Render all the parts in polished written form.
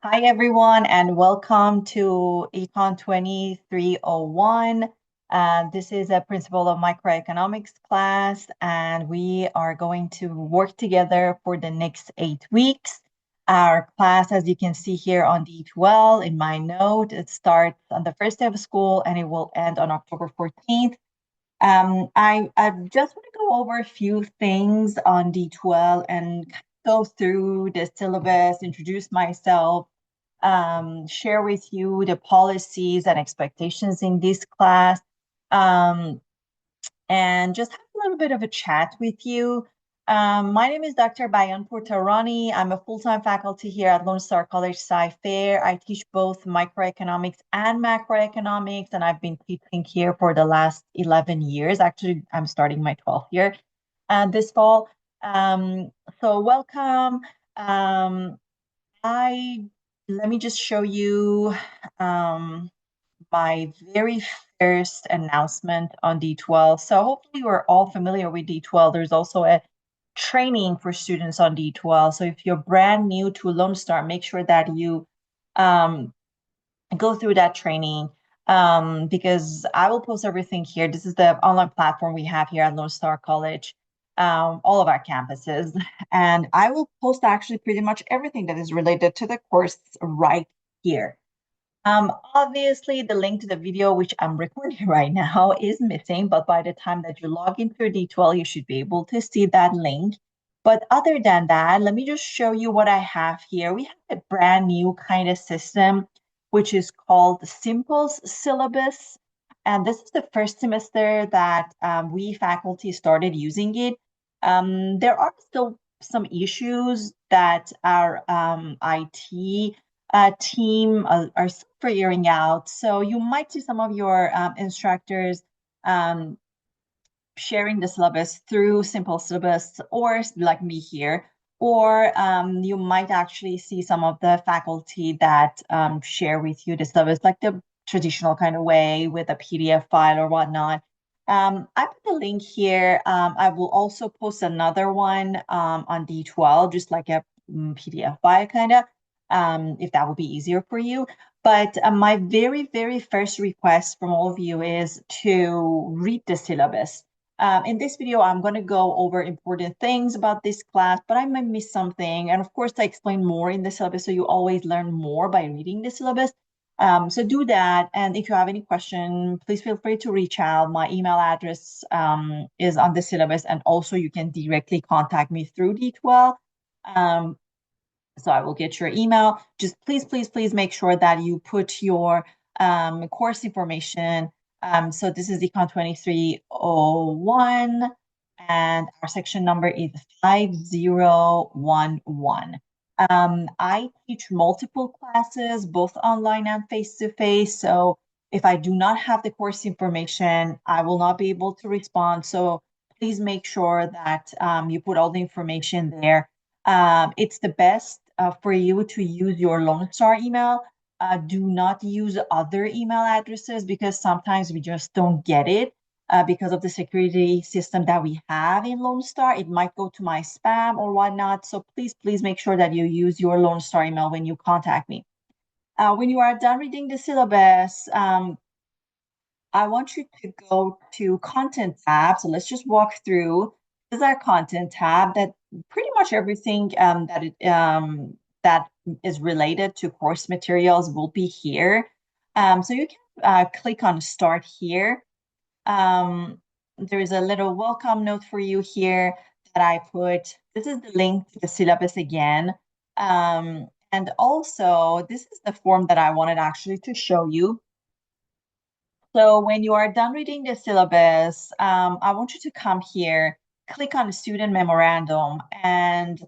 Hi, everyone, and welcome to Econ 2301. This is a Principle of Microeconomics class, and we are going to work together for the next 8 weeks. Our class, as you can see here on D12 in my note, it starts on the first day of school and it will end on October 14th. I just want to go over a few things on D12 and go through the syllabus, introduce myself, share with you the policies and expectations in this class, um, and just have a little bit of a chat with you. My name is Dr. Bayan Portarani. I'm a full-time faculty here at Lone Star College Sci-Fair. I teach both microeconomics and macroeconomics, and I've been teaching here for the last 11 years. Actually, I'm starting my 12th year this fall. Um, so welcome. Um, I Let me just show you my very first announcement on D12. So hopefully we're all familiar with D12. There's also a training for students on D12. So if you're brand new to Lone Star, make sure that you um, go through that training because I will post everything here. This is the online platform we have here at Lone Star College, all of our campuses. And I will post actually pretty much everything that is related to the course right here. Obviously, the link to the video, which I'm recording right now, is missing, but by the time that you log into D12, you should be able to see that link. But other than that, let me just show you what I have here. We have a brand new kind of system, which is called the Simples syllabus. And this is the first semester that we faculty started using it. There are still some issues that our IT team are figuring out. So you might see some of your instructors um, sharing the syllabus through simple syllabus or like me here, or you might actually see some of the faculty that share with you the syllabus like the traditional kind of way with a PDF file or whatnot. I put the link here. I will also post another one on D12, just like a PDF file kind of, if that would be easier for you. But my very, very first request from all of you is to read the syllabus. In this video, I'm going to go over important things about this class, but I might miss something. And of course, I explain more in the syllabus, so you always learn more by reading the syllabus. So do that. And if you have any question, please feel free to reach out. My email address is on the syllabus, and also you can directly contact me through D12. So I will get your email. Just please, please, please make sure that you put your course information. So this is Econ 2301, and our section number is 5011. I teach multiple classes, both online and face-to-face. So if I do not have the course information, I will not be able to respond. So please make sure that you put all the information there. It's the best for you to use your Lone Star email. Do not use other email addresses because sometimes we just don't get it because of the security system that we have in Lone Star. It might go to my spam or whatnot. So please, please make sure that you use your Lone Star email when you contact me. When you are done reading the syllabus, I want you to go to content tab. So let's just walk through. This is our content tab that pretty much everything that is related to course materials will be here. So you can click on start here. There is a little welcome note for you here that I put. This is the link to the syllabus again. And also, this is the form that I wanted actually to show you. So when you are done reading the syllabus, I want you to come here, click on the student memorandum and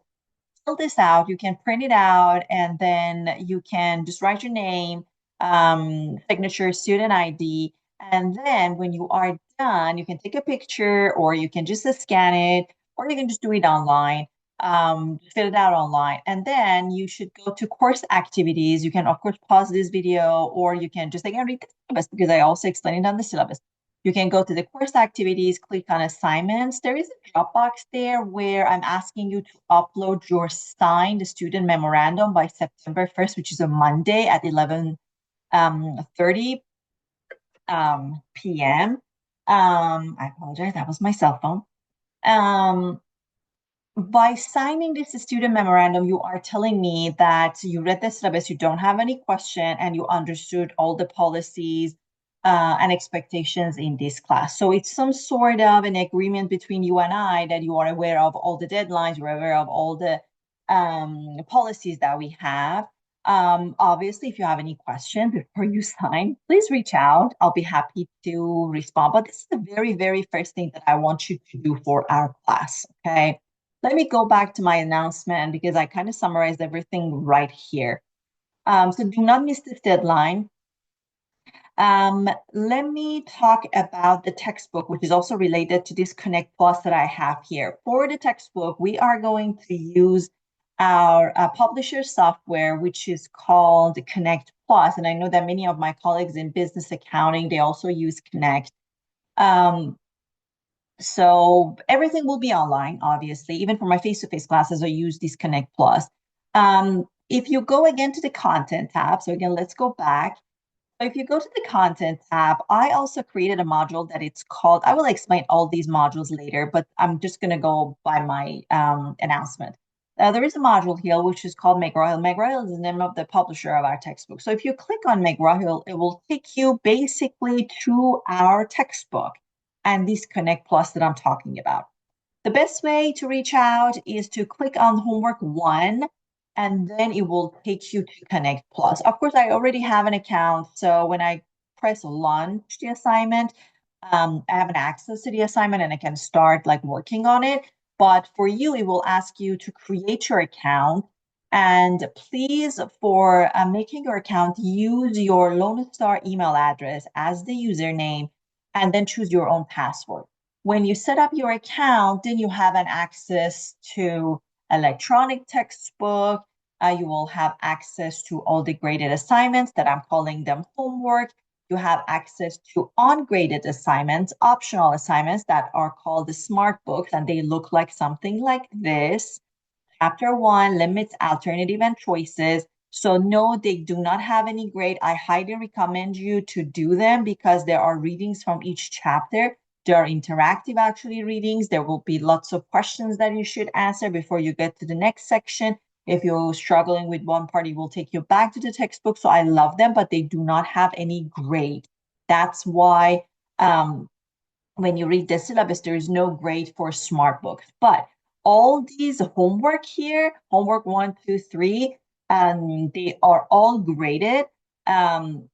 fill this out. You can print it out and then you can just write your name, signature, student ID. And then when you are done, you can take a picture or you can just scan it or you can just do it online, fill it out online. And then you should go to course activities. You can, of course, pause this video or you can just again read the syllabus because I also explained it on the syllabus. You can go to the course activities, click on assignments. There is a drop box there where I'm asking you to upload your signed student memorandum by September 1st, which is a Monday at 11:30 p.m. I apologize, that was my cell phone. By signing this student memorandum, you are telling me that you read the syllabus, you don't have any question, and you understood all the policies and expectations in this class. So it's some sort of an agreement between you and I that you are aware of all the deadlines, you're aware of all the policies that we have. Obviously, if you have any questions before you sign, please reach out. I'll be happy to respond. But this is the very, very first thing that I want you to do for our class, okay? Let me go back to my announcement because I kind of summarized everything right here. So do not miss this deadline. Let me talk about the textbook, which is also related to this Connect Plus that I have here. For the textbook, we are going to use our publisher software, which is called Connect Plus. And I know that many of my colleagues in business accounting, they also use Connect. So everything will be online, obviously. Even for my face-to-face classes, I use this Connect Plus. If you go again to the content tab, so again, let's go back. So if you go to the content tab, I also created a module that it's called, I will explain all these modules later, but I'm just going to go by my announcement. There is a module here which is called McGraw-Hill. McGraw-Hill is the name of the publisher of our textbook. So if you click on McGraw-Hill, it will take you basically to our textbook and this Connect Plus that I'm talking about. The best way to reach out is to click on homework 1, and then it will take you to Connect Plus. Of course, I already have an account, so when I press launch the assignment, I have an access to the assignment and I can start like working on it. But for you, it will ask you to create your account. And please, for making your account, use your Lone Star email address as the username and then choose your own password. When you set up your account, then you have an access to electronic textbook. You will have access to all the graded assignments that I'm calling them homework. You have access to ungraded assignments, optional assignments that are called the smart books, and they look like something like this. Chapter 1, limits, alternative, and choices. So no, they do not have any grade. I highly recommend you to do them because there are readings from each chapter. There are interactive actually readings. There will be lots of questions that you should answer before you get to the next section. If you're struggling with one part, it will take you back to the textbook. So I love them, but they do not have any grade. That's why when you read the syllabus, there is no grade for smart books. But all these homework here, homework 1, 2, 3, they are all graded. And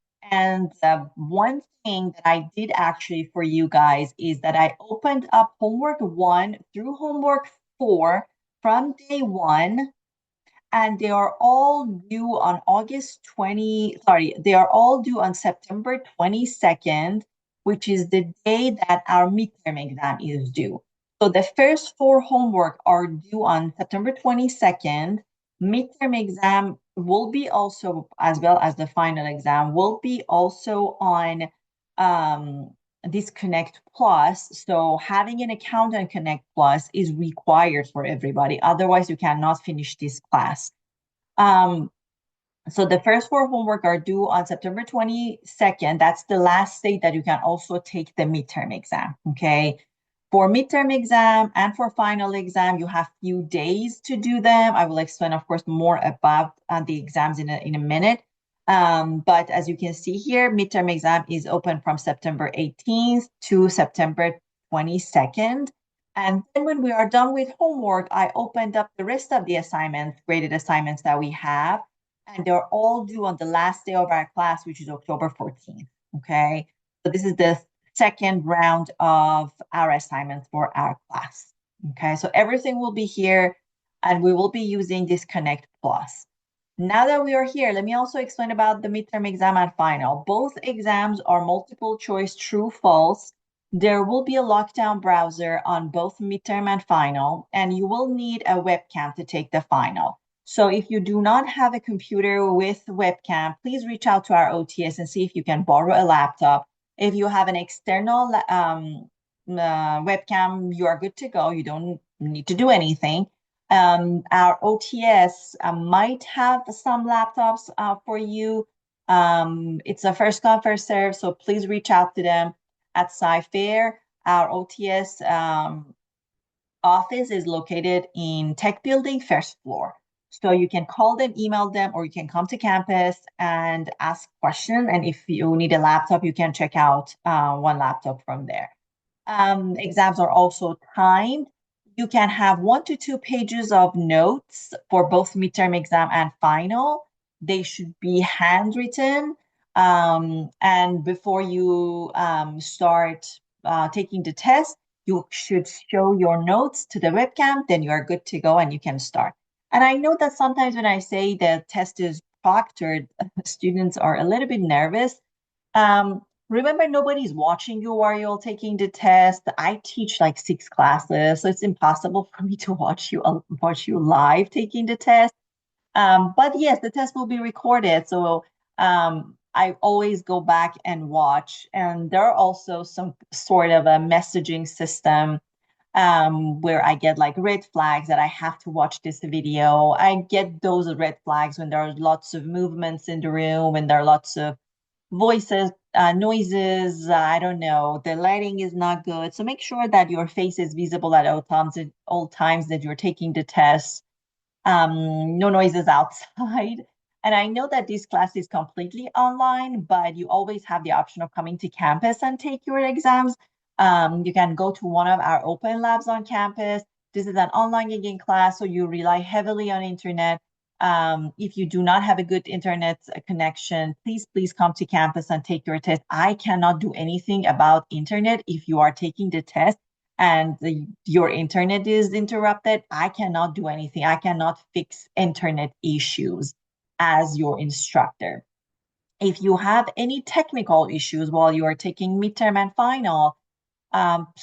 one thing that I did actually for you guys is that I opened up homework 1 through homework 4 from day 1, and they are all due on they are all due on September 22nd, which is the day that our midterm exam is due. So the first 4 homework are due on September 22nd. Midterm exam will be also, as well as the final exam, will be also on this Connect Plus. So having an account on Connect Plus is required for everybody. Otherwise, you cannot finish this class. So the first 4 homework are due on September 22nd. That's the last day that you can also take the midterm exam, okay? For midterm exam and for final exam, you have few days to do them. I will explain, of course, more about the exams in a minute. But as you can see here, midterm exam is open from September 18th to September 22nd. And then when we are done with homework, I opened up the rest of the assignments, graded assignments that we have, and they're all due on the last day of our class, which is October 14th, okay? So this is the second round of our assignments for our class, okay? So everything will be here, and we will be using this Connect Plus. Now that we are here, let me also explain about the midterm exam and final. Both exams are multiple choice true, false. There will be a lockdown browser on both midterm and final, and you will need a webcam to take the final. So if you do not have a computer with webcam, please reach out to our OTS and see if you can borrow a laptop. If you have an external webcam, you are good to go. You don't need to do anything. Our OTS might have some laptops for you. It's a first come, first serve, so please reach out to them at Sci-Fair. Our OTS office is located in Tech Building, first floor. So you can call them, email them, or you can come to campus and ask questions. And if you need a laptop, you can check out one laptop from there. Exams are also timed. You can have 1 to 2 pages of notes for both midterm exam and final. They should be handwritten. And before you start taking the test, you should show your notes to the webcam, then you are good to go and you can start. And I know that sometimes when I say the test is proctored, students are a little bit nervous. Remember, nobody's watching you while you're taking the test. I teach like 6 classes, so it's impossible for me to watch you live taking the test. But yes, the test will be recorded, so I always go back and watch. And there are also some sort of a messaging system where I get like red flags that I have to watch this video. I get those red flags when there are lots of movements in the room, when there are lots of voices, noises, I don't know, the lighting is not good. So make sure that your face is visible at all times that you're taking the test. No noises outside. And I know that this class is completely online, but you always have the option of coming to campus and take your exams. You can go to one of our open labs on campus. This is an online gigging class, so you rely heavily on internet. If you do not have a good internet connection, please come to campus and take your test. I cannot do anything about internet if you are taking the test and your internet is interrupted. I cannot do anything. I cannot fix internet issues as your instructor. If you have any technical issues while you are taking midterm and final,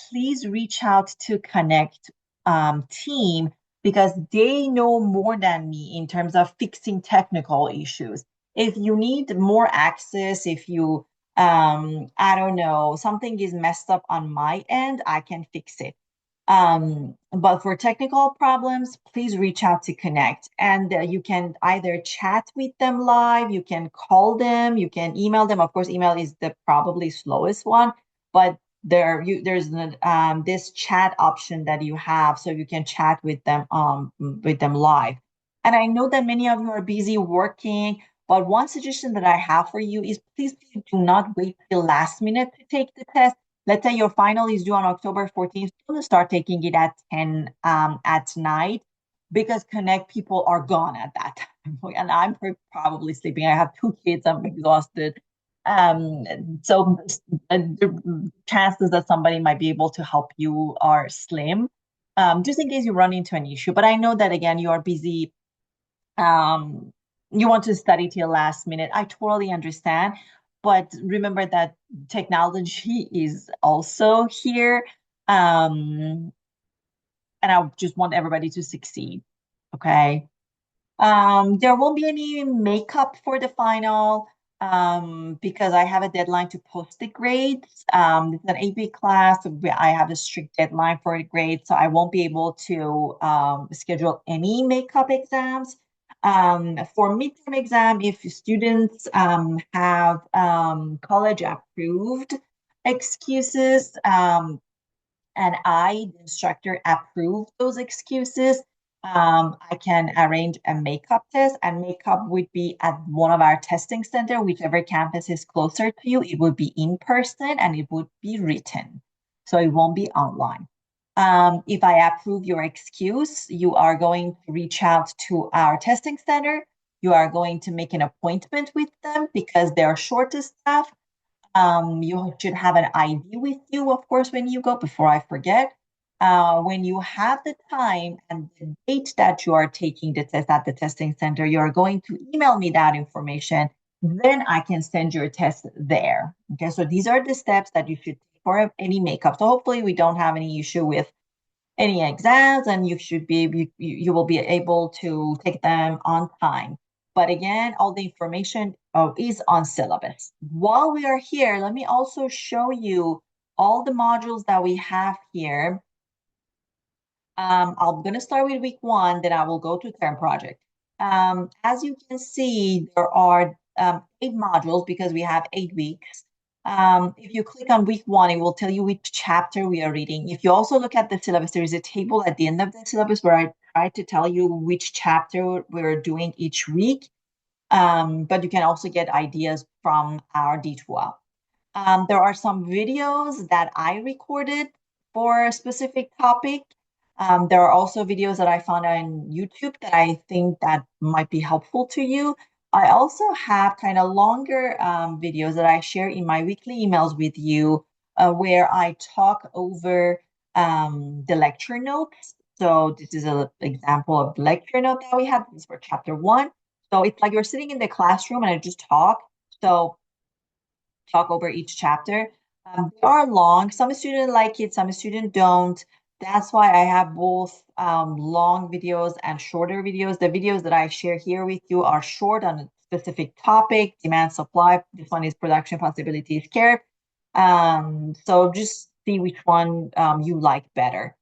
please reach out to Connect team because they know more than me in terms of fixing technical issues. If you need more access, if you, I don't know, something is messed up on my end, I can fix it. But for technical problems, please reach out to Connect. And you can either chat with them live, you can call them, you can email them. Of course, email is the probably slowest one, but there's this chat option that you have, so you can chat with them live. And I know that many of you are busy working, but one suggestion that I have for you is please do not wait till last minute to take the test. Let's say your final is due on October 14th, don't start taking it at 10 at night because Connect people are gone at that time. And I'm probably sleeping. I have 2 kids, I'm exhausted. So the chances that somebody might be able to help you are slim, just in case you run into an issue. But I know that again, you are busy. You want to study till last minute. I totally understand. But remember that technology is also here. And I just want everybody to succeed. Okay. There won't be any makeup for the final because I have a deadline to post the grades. It's an AP class. I have a strict deadline for the grades, so I won't be able to schedule any makeup exams. For midterm exam, if students have college approved excuses, and I, the instructor, approve those excuses, I can arrange a makeup test, and makeup would be at one of our testing center, whichever campus is closer to you. It would be in person and it would be written, so it won't be online. If I approve your excuse, you are going to reach out to our testing center. You are going to make an appointment with them because they're short of staff. You should have an ID with you, of course, when you go, before I forget. When you have the time and the date that you are taking the test at the testing center, you're going to email me that information. Then I can send your test there. Okay, so these are the steps that you should take for any makeup. So hopefully we don't have any issue with any exams, and you will be able to take them on time. But again, all the information is on syllabus. While we are here, let me also show you all the modules that we have here. I'm going to start with week 1, then I will go to term project. As you can see, there are 8 modules because we have 8 weeks. If you click on week 1, it will tell you which chapter we are reading. If you also look at the syllabus, there is a table at the end of the syllabus where I try to tell you which chapter we're doing each week. But you can also get ideas from our D12. There are some videos that I recorded for a specific topic. There are also videos that I found on YouTube that I think that might be helpful to you. I also have kind of longer videos that I share in my weekly emails with you, where I talk over the lecture notes. So this is an example of the lecture note that we have. This is for chapter 1. So it's like you're sitting in the classroom and I just talk. So talk over each chapter. They are long. Some students like it, some students don't. That's why I have both long videos and shorter videos. The videos that I share here with you are short on a specific topic, demand, supply. This one is production, possibilities, care. So just see which one you like better.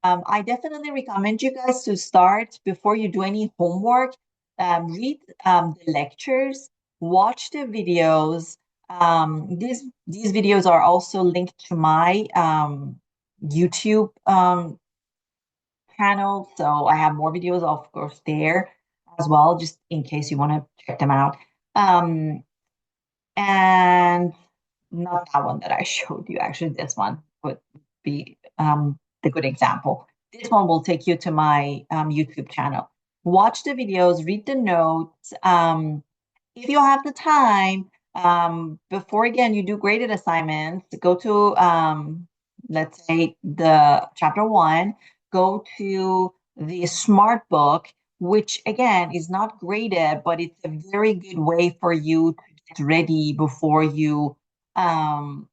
I definitely recommend you guys to start before you do any homework. Read the lectures, watch the videos. These videos are also linked to my YouTube channel, so I have more videos, of course, there as well, just in case you want to check them out. And not that one that I showed you. Actually, this one would be the good example. This one will take you to my YouTube channel. Watch the videos, read the notes. If you have the time, before again you do graded assignments, go to let's say the chapter 1, go to the smart book, which again is not graded, but it's a very good way for you to get ready um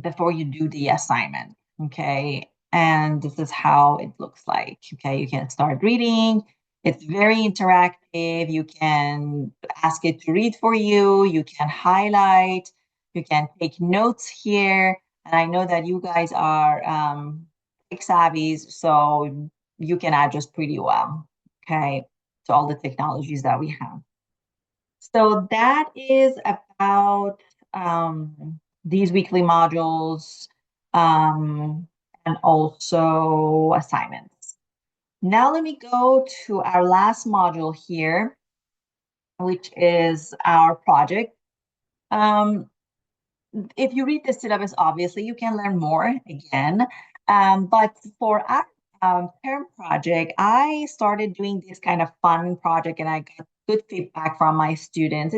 before you do the assignment. Okay. And this is how it looks like. Okay. You can start reading. It's very interactive. You can ask it to read for you. You can highlight. You can take notes here. And I know that you guys are tech savvies, so you can adjust pretty well. Okay. To all the technologies that we have. So that is about these weekly modules and also assignments. Now let me go to our last module here, which is our project. If you read the syllabus, obviously you can learn more again. But for our term project, I started doing this kind of fun project and I got good feedback from my students.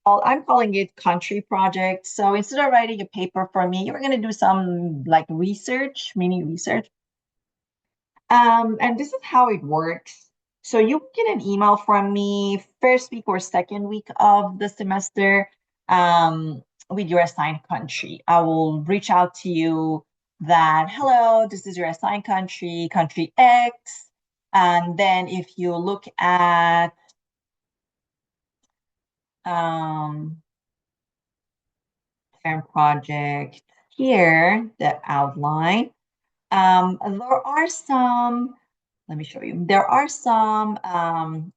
I'm calling it country project. So instead of writing a paper for me, you're going to do some like research, mini research. And this is how it works. So you get an email from me first week or second week of the semester with your assigned country. I will reach out to you that, hello, this is your assigned country, country X. And then if you look at term project here, the outline, there are some let me show you. There are some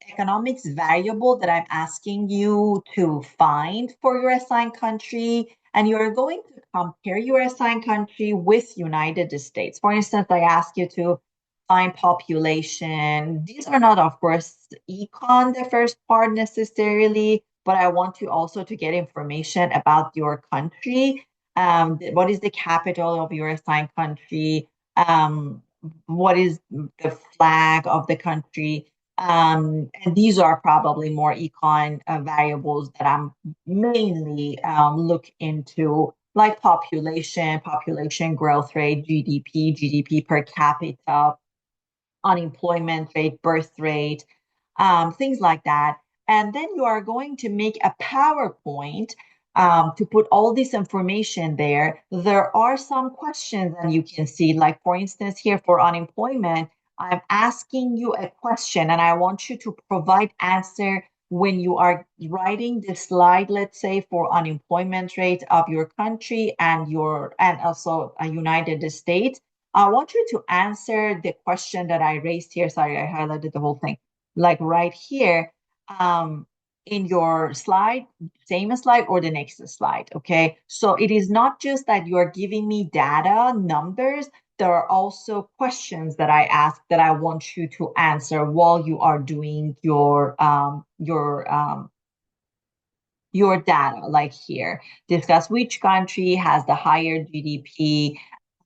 economics variable that I'm asking you to find for your assigned country, and you're going to compare your assigned country with United States. For instance, I ask you to find population. These are not, of course, econ, the first part necessarily, but I want you also to get information about your country. What is the capital of your assigned country? What is the flag of the country? And these are probably more econ variables that I'm mainly look into, like population growth rate, GDP per capita, unemployment rate, birth rate, things like that. And then you are going to make a PowerPoint to put all this information there. There are some questions that you can see, like for instance, here for unemployment, I'm asking you a question and I want you to provide answer when you are writing the slide, let's say for unemployment rate of your country and also a United States, I want you to answer the question that I raised here. Sorry, I highlighted the whole thing. Like right here, in your slide, same slide or the next slide. Okay. So it is not just that you're giving me data, numbers. There are also questions that I ask that I want you to answer while you are doing your data, like here. Discuss which country has the higher GDP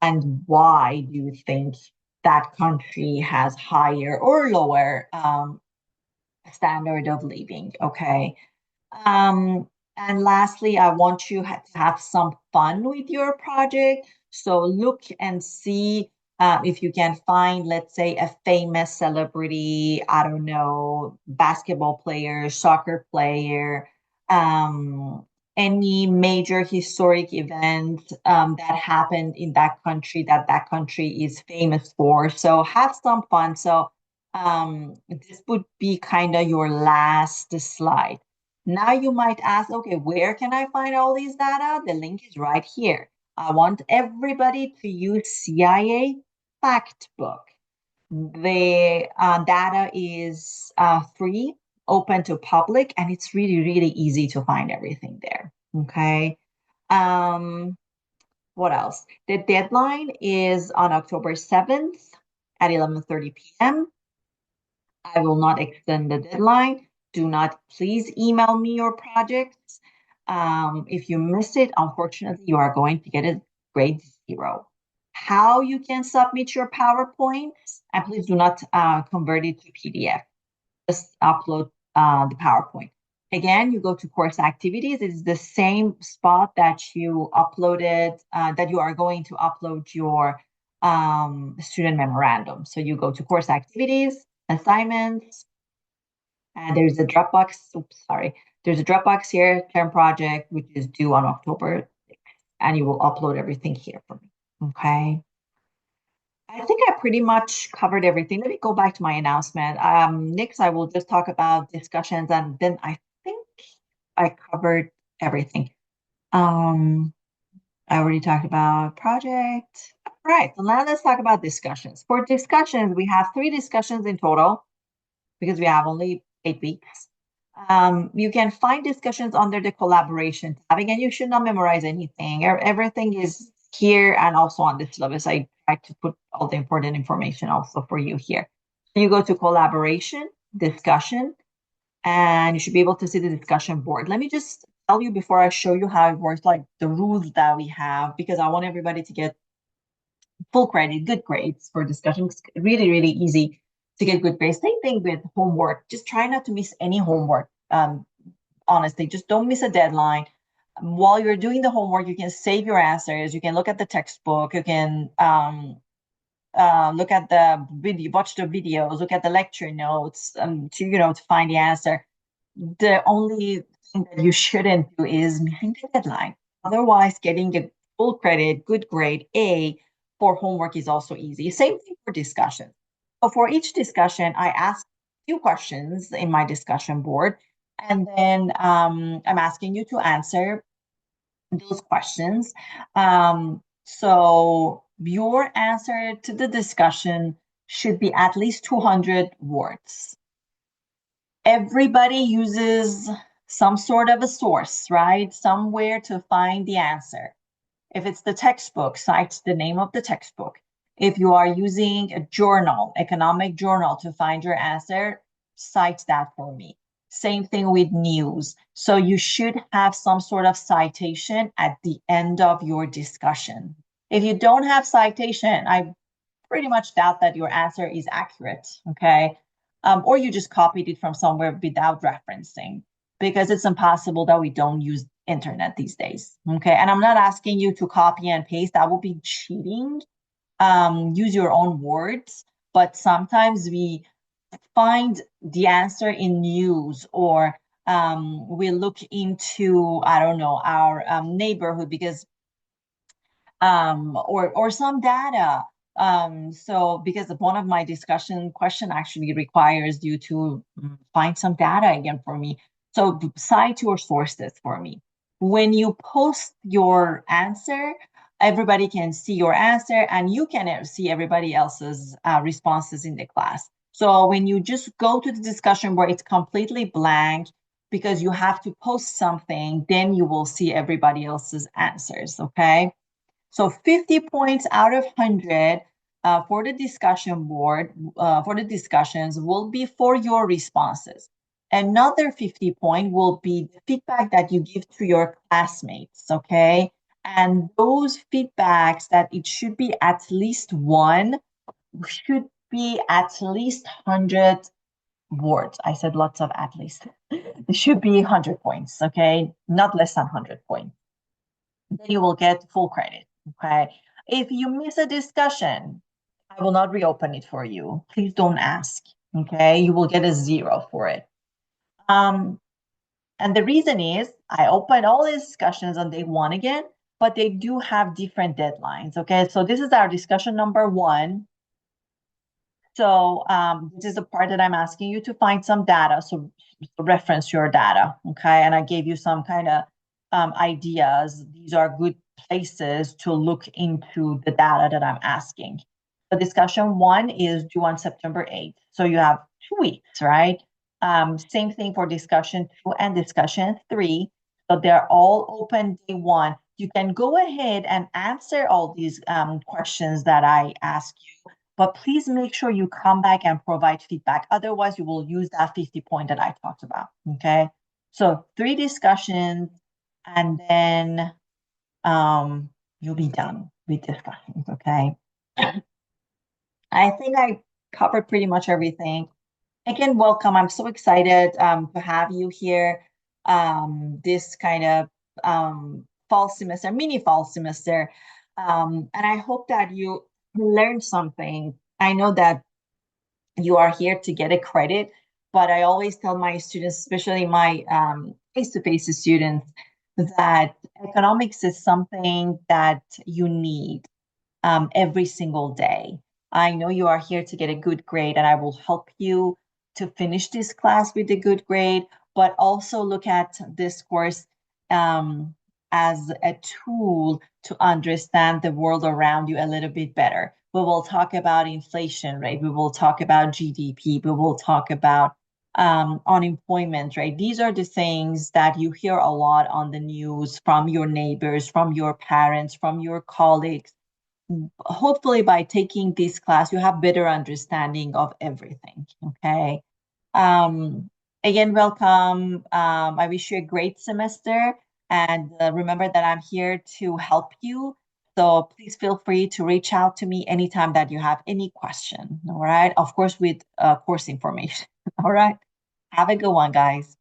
and why do you think that country has higher or lower standard of living. Okay. And lastly, I want you to have some fun with your project. So look and see if you can find, let's say, a famous celebrity, I don't know, basketball player, soccer player, um, any major historic event that happened in that country that that country is famous for. So have some fun. So this would be kind of your last slide. Now you might ask, okay, where can I find all these data? The link is right here. I want everybody to use CIA Factbook. The data is free, open to public, and it's really, really easy to find everything there. Okay. Um, what else? The deadline is on October 7th at 11:30 p.m. I will not extend the deadline. Do not please email me your projects. If you miss it, unfortunately, you are going to get a grade 0. How you can submit your PowerPoints, and please do not convert it to PDF. Just upload the PowerPoint. Again, you go to course activities. It is the same spot that you uploaded, that you are going to upload your student memorandum. So you go to course activities, assignments, and there's a Dropbox. Oops, sorry. There's a Dropbox here, term project, which is due on October 6th, and you will upload everything here for me. Okay. I think I pretty much covered everything. Let me go back to my announcement. Next, I will just talk about discussions, and then I think I covered everything. I already talked about project. All right, so now let's talk about discussions. For discussions, we have 3 discussions in total because we have only 8 weeks. You can find discussions under the collaboration tab. Again, you should not memorize anything. Everything is here and also on the syllabus. I try to put all the important information also for you here. You go to collaboration, discussion, and you should be able to see the discussion board. Let me just tell you before I show you how it works, like the rules that we have, because I want everybody to get full credit, good grades for discussions. Really, really easy to get good grades. Same thing with homework. Just try not to miss any homework. Honestly, just don't miss a deadline. While you're doing the homework, you can save your answers. You can look at the textbook. You can look at the video, watch the videos, look at the lecture notes, to find the answer. The only thing that you shouldn't do is missing the deadline. Otherwise, getting a full credit, good grade A for homework is also easy. Same thing for discussion. So for each discussion, I ask a few questions in my discussion board, and then I'm asking you to answer those questions. So your answer to the discussion should be at least 200 words. Everybody uses some sort of a source, right? Somewhere to find the answer. If it's the textbook, cite the name of the textbook. If you are using a journal, economic journal, to find your answer, cite that for me. Same thing with news. So you should have some sort of citation at the end of your discussion. If you don't have citation, I pretty much doubt that your answer is accurate, okay? Or you just copied it from somewhere without referencing, because it's impossible that we don't use internet these days, okay? And I'm not asking you to copy and paste. That would be cheating. Use your own words, but sometimes we find the answer in news, or we look into, I don't know, our neighborhood, because or some data So because one of my discussion question actually requires you to find some data again for me. So cite your sources for me. When you post your answer, everybody can see your answer and you can see everybody else's responses in the class. So when you just go to the discussion where it's completely blank because you have to post something, then you will see everybody else's answers, okay? So 50 points out of 100 for the discussion board, for the discussions will be for your responses. Another 50 point will be the feedback that you give to your classmates, okay? And those feedbacks that it should be at least one, should be at least 100 words. I said lots of at least. It should be 100 points, okay? Not less than 100 points. Then you will get full credit, okay? If you miss a discussion, I will not reopen it for you. Please don't ask, okay? You will get a 0 for it. And the reason is I opened all the discussions on day 1 again, but they do have different deadlines, okay? So this is our discussion number 1. So this is the part that I'm asking you to find some data, so reference your data, okay? And I gave you some kind of ideas. These are good places to look into the data that I'm asking. So discussion 1 is due on September 8th. So you have 2 weeks, right? Same thing for discussion 2 and discussion 3. So they're all open day 1. You can go ahead and answer all these questions that I ask you, but please make sure you come back and provide feedback. Otherwise, you will use that 50 point that I talked about, okay? So 3 discussions, and then you'll be done with discussions, okay? I think I covered pretty much everything. Again, welcome. I'm so excited to have you here. This kind of fall semester, mini fall semester. And I hope that you learned something. I know that you are here to get a credit, but I always tell my students, especially my face-to-face students, that economics is something that you need every single day. I know you are here to get a good grade, and I will help you to finish this class with a good grade, but also look at this course um, as a tool to understand the world around you a little bit better. We will talk about inflation rate. We will talk about GDP. We will talk about unemployment rate. These are the things that you hear a lot on the news from your neighbors, from your parents, from your colleagues. Hopefully by taking this class, you have better understanding of everything, okay? Um, Again, welcome. I wish you a great semester, and remember that I'm here to help you. So please feel free to reach out to me anytime that you have any question, all right? Of course, with course information, all right? Have a good one, guys.